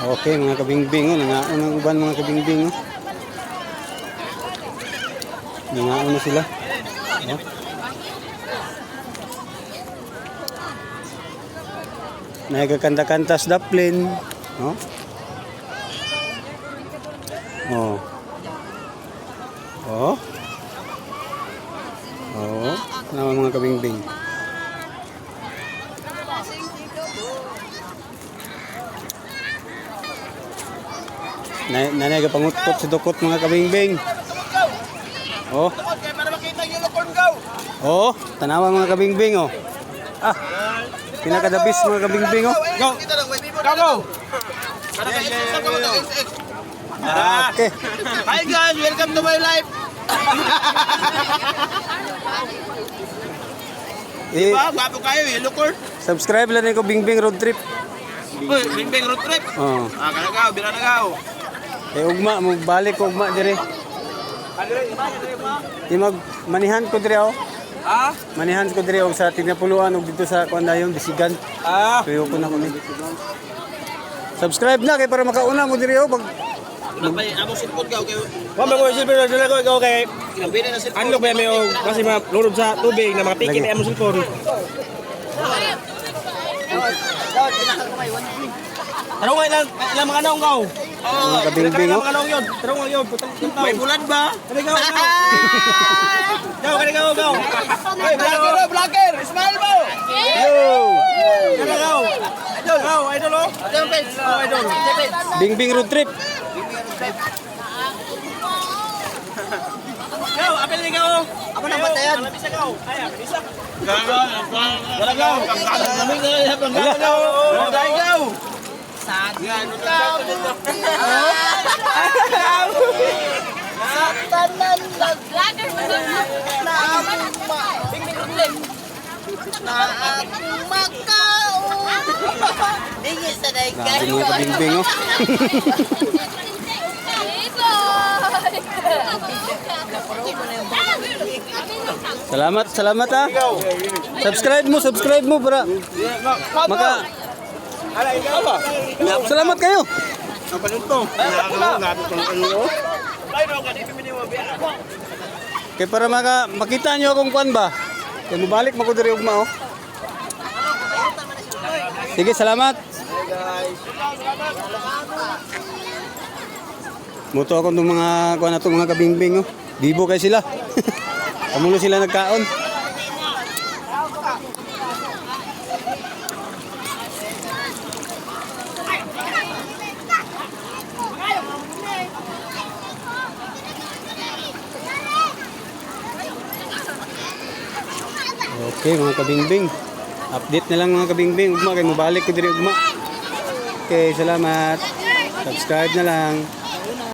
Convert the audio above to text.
Okay, mga kabingbing, oh. Nangaon ang uban mga kabingbing, oh. Nangaon na sila. Oh. Nagkakanta-kanta sa daplin. Oh. Oh. Oh. Oh. Naman mga kabingbing. Nanay ka pangutkot si dukot mga kabingbing. Oh. Oh, tanawa mga kabingbing, oh. Ah. Pinakadabis mga kabingbing, oh. Go. Go. Okay. Hi guys, welcome to my life. Diba, bago kayo, yellow cord. Subscribe lang ko Bingbing Road Trip. Uy, Bingbing road trip. Oh. Kalagaw, bilanagaw. Ugma, magbalik ko ugma dire. Di manihan ko dire, oh. Ah? Manihan ko dire og sa Tignapuloan og dito sa kuan dayon Bisigan. Ah. Tuyo ko na ko ni. Subscribe na kay para makauna mo dire, oh. Napay amo sipod ka okay. Wa mo ko silpon dala ko ikaw kay Gabina na sipod. anlok ba may kasi malurod sa tubig na mga pikin ay amo silpon. Tarong nga ilang mga naong gaw. Mga kabingbing, oh. Mga naong yun. Tarong nga yun. Putang taw. May bulan ba? Kani gaw. Gaw kani gaw. Hey, Vlogger, smile mo. Yo! kani gaw. Idol, gaw, idol oh. Idol. Bingbing Road Trip. Gaw, apel ni gaw. Ako na batayan. Bisa gaw. Ay, bisa. Galagaw. Galagaw. Yan, Tanan vlogger na among Macau. Dingis sa day Grabe mga kabingbing, oh. Salamat, salamat, ah. Subscribe mo para maka salamat kayo. Kaya para makita nyo akong kuan ba? Kaya mabalik mo ko diri ugma, oh. Sige, salamat. Muto ako ng mga kuan na mga kabingbing, oh. Bibo kay sila. Kamulo sila nagkaon. Okay mga kabingbing, update na lang mga kabingbing, ugma kay mabalik ko diri ugma. Okay, salamat. Subscribe na lang.